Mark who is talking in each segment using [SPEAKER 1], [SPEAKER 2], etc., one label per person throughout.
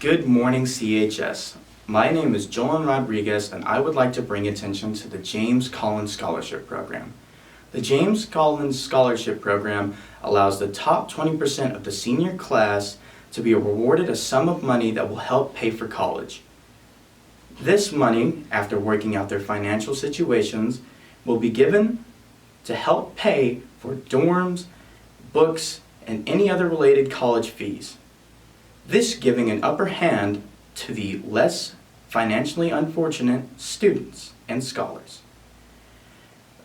[SPEAKER 1] Good morning, CHS. My name is Jolan Rodriguez, and I would like to bring attention to the James Collins Scholarship Program. The James Collins Scholarship Program allows the top 20% of the senior class to be awarded a sum of money that will help pay for college. This money, after working out their financial situations, will be given to help pay for dorms, books, and any other related college fees. This giving an upper hand to the less financially unfortunate students and scholars.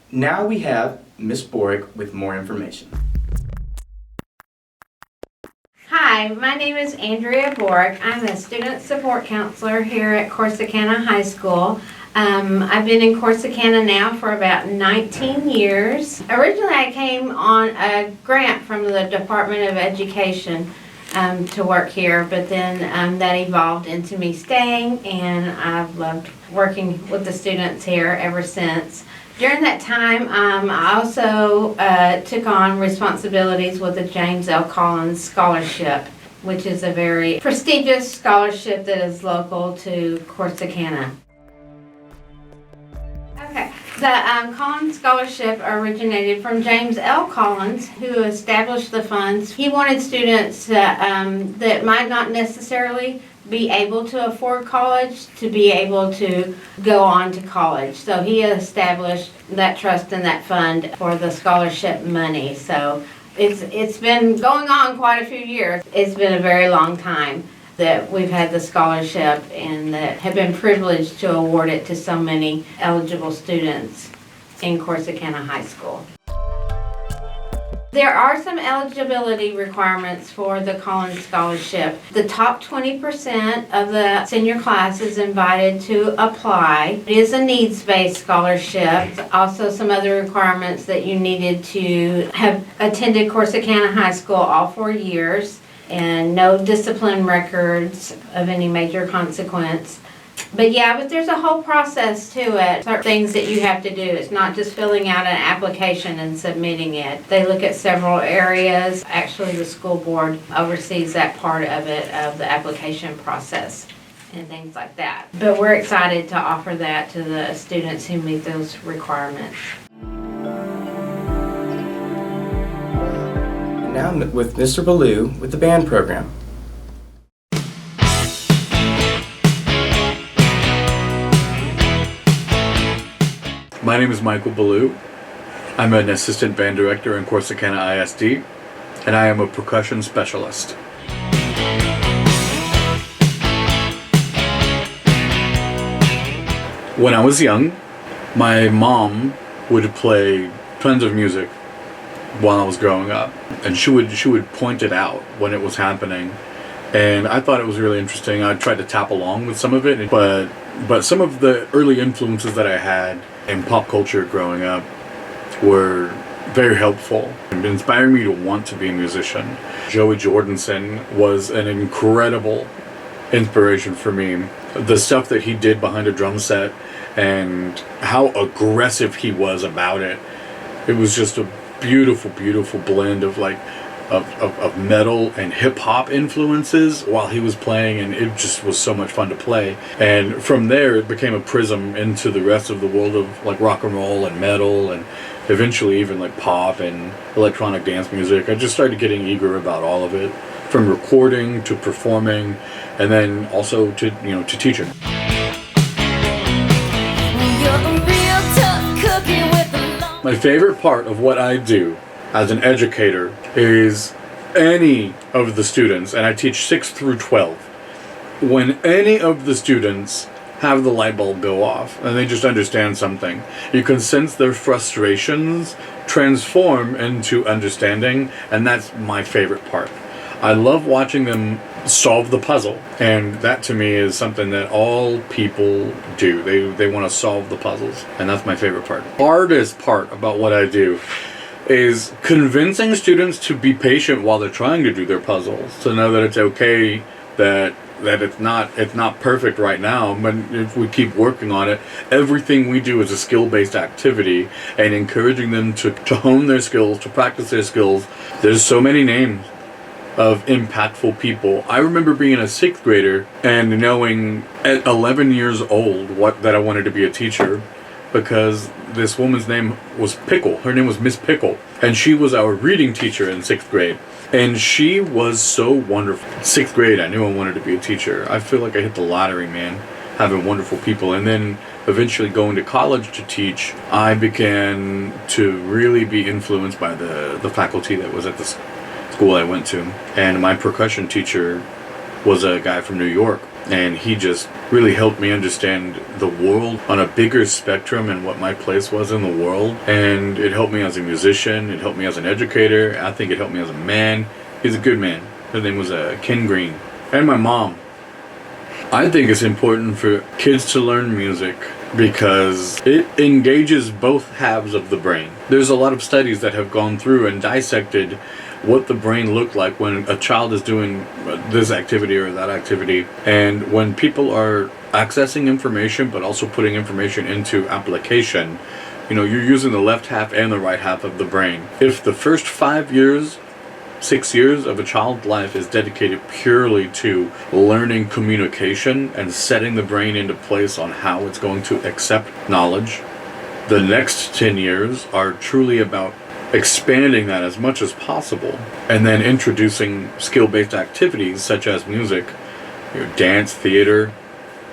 [SPEAKER 1] Now we have Ms. Borick with more information.
[SPEAKER 2] Hi, my name is Andrea Borick. I'm a student support counselor here at Corsicana High School. I've been in Corsicana now for about 19 years. Originally I came on a grant from the Department of Education to work here, but then that evolved into me staying, and I've loved working with the students here ever since. During that time, I also took on responsibilities with the James L. Collins Scholarship, which is a very prestigious scholarship that is local to Corsicana. Okay. The Collins Scholarship originated from James L. Collins, who established the funds. He wanted students that might not necessarily be able to afford college to be able to go on to college. So he established that trust and that fund for the scholarship money. So it's been going on quite a few years. It's been a very long time that we've had the scholarship and that have been privileged to award it to so many eligible students in Corsicana High School. There are some eligibility requirements for the Collins Scholarship. The top 20% of the senior class is invited to apply. It is a needs-based scholarship. Also some other requirements that you needed to have attended Corsicana High School all 4 years, and no discipline records of any major consequence. But there's a whole process to it. There are things that you have to do. It's not just filling out an application and submitting it. They look at several areas. Actually, the school board oversees that part of it, of the application process and things like that. But we're excited to offer that to the students who meet those requirements.
[SPEAKER 1] Now with Mr. Ballou with the band program.
[SPEAKER 3] My name is Michael Ballou. I'm an assistant band director in Corsicana ISD, and I am a percussion specialist. When I was young, my mom would play tons of music while I was growing up, and she would point it out when it was happening, and I thought it was really interesting. I tried to tap along with some of it, but some of the early influences that I had in pop culture growing up were very helpful and inspiring me to want to be a musician. Joey Jordison was an incredible inspiration for me. The stuff that he did behind a drum set and how aggressive he was about it, it was just a beautiful, beautiful blend of of metal and hip-hop influences while he was playing, and it just was so much fun to play. And from there it became a prism into the rest of the world of rock and roll and metal, and eventually even pop and electronic dance music. I just started getting eager about all of it, from recording to performing, and then also to teaching. My favorite part of what I do as an educator is any of the students, and I teach 6 through 12, when any of the students have the light bulb go off and they just understand something, you can sense their frustrations transform into understanding, and that's my favorite part. I love watching them solve the puzzle, and that to me is something that all people do. They want to solve the puzzles, and that's my favorite part. Hardest part about what I do is convincing students to be patient while they're trying to do their puzzles, to know that it's okay, that it's not perfect right now, but if we keep working on it, everything we do is a skill-based activity, and encouraging them to hone their skills, to practice their skills. There's so many names of impactful people. I remember being a 6th grader and knowing at 11 years old that I wanted to be a teacher, because this woman's name was Pickle. Her name was Miss Pickle, and she was our reading teacher in 6th grade. And she was so wonderful. 6th grade, I knew I wanted to be a teacher. I feel like I hit the lottery, man, having wonderful people. And then eventually going to college to teach, I began to really be influenced by the faculty that was at the school I went to. And my percussion teacher was a guy from New York, and he just really helped me understand the world on a bigger spectrum and what my place was in the world. And it helped me as a musician, it helped me as an educator, I think it helped me as a man. He's a good man. His name was Ken Green. And my mom. I think it's important for kids to learn music because it engages both halves of the brain. There's a lot of studies that have gone through and dissected what the brain looked like when a child is doing this activity or that activity. And when people are accessing information but also putting information into application, you're using the left half and the right half of the brain. If the first 6 years of a child's life is dedicated purely to learning communication and setting the brain into place on how it's going to accept knowledge, the next 10 years are truly about expanding that as much as possible, and then introducing skill-based activities such as music, dance, theater,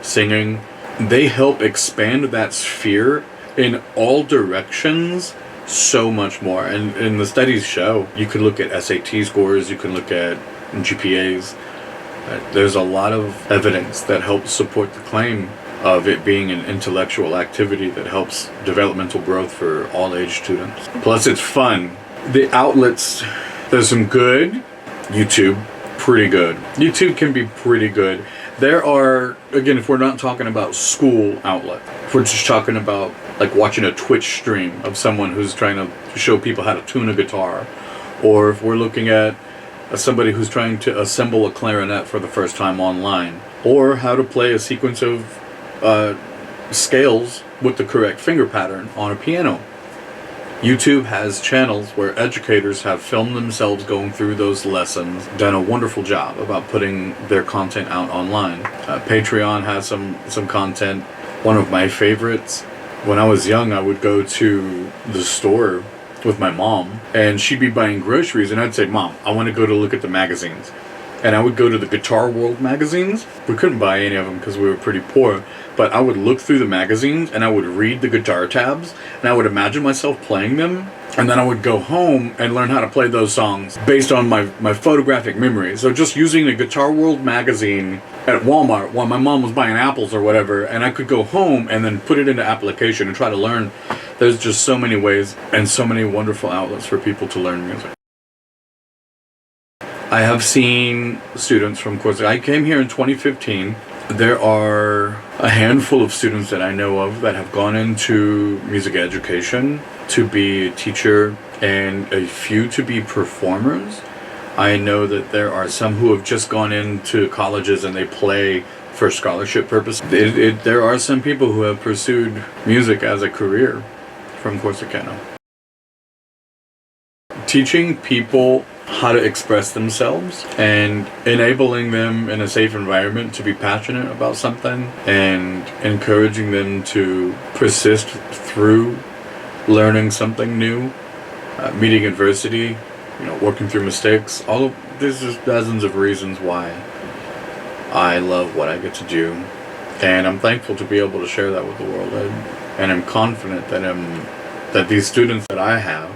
[SPEAKER 3] singing. They help expand that sphere in all directions so much more. And the studies show, you can look at SAT scores, you can look at GPAs. There's a lot of evidence that helps support the claim of it being an intellectual activity that helps developmental growth for all age students. Plus it's fun. The outlets, there's some good. YouTube, pretty good. YouTube can be pretty good. There are, again, if we're not talking about school outlet, if we're just talking about like watching a Twitch stream of someone who's trying to show people how to tune a guitar, or if we're looking at somebody who's trying to assemble a clarinet for the first time online, or how to play a sequence of scales with the correct finger pattern on a piano. YouTube has channels where educators have filmed themselves going through those lessons, done a wonderful job about putting their content out online. Patreon has some content. One of my favorites, when I was young, I would go to the store with my mom, and she'd be buying groceries, and I'd say, "Mom, I want to go to look at the magazines." And I would go to the Guitar World magazines. We couldn't buy any of them because we were pretty poor, but I would look through the magazines and I would read the guitar tabs and I would imagine myself playing them, and then I would go home and learn how to play those songs based on my photographic memory. So just using the Guitar World magazine at Walmart while my mom was buying apples or whatever, and I could go home and then put it into application and try to learn. There's just so many ways and so many wonderful outlets for people to learn music. I have seen students from courses. I came here in 2015. There are a handful of students that I know of that have gone into music education to be a teacher and a few to be performers. I know that there are some who have just gone into colleges and they play for scholarship purposes. There are some people who have pursued music as a career from Corsicana. Teaching people how to express themselves and enabling them in a safe environment to be passionate about something and encouraging them to persist through learning something new, meeting adversity, working through mistakes. There's just dozens of reasons why I love what I get to do, and I'm thankful to be able to share that with the world. And I'm confident that these students that I have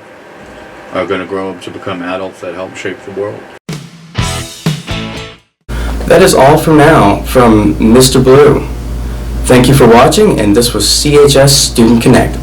[SPEAKER 3] are going to grow up to become adults that help shape the world.
[SPEAKER 1] That is all for now from Mr. Blue. Thank you for watching, and this was CHS Student Connect.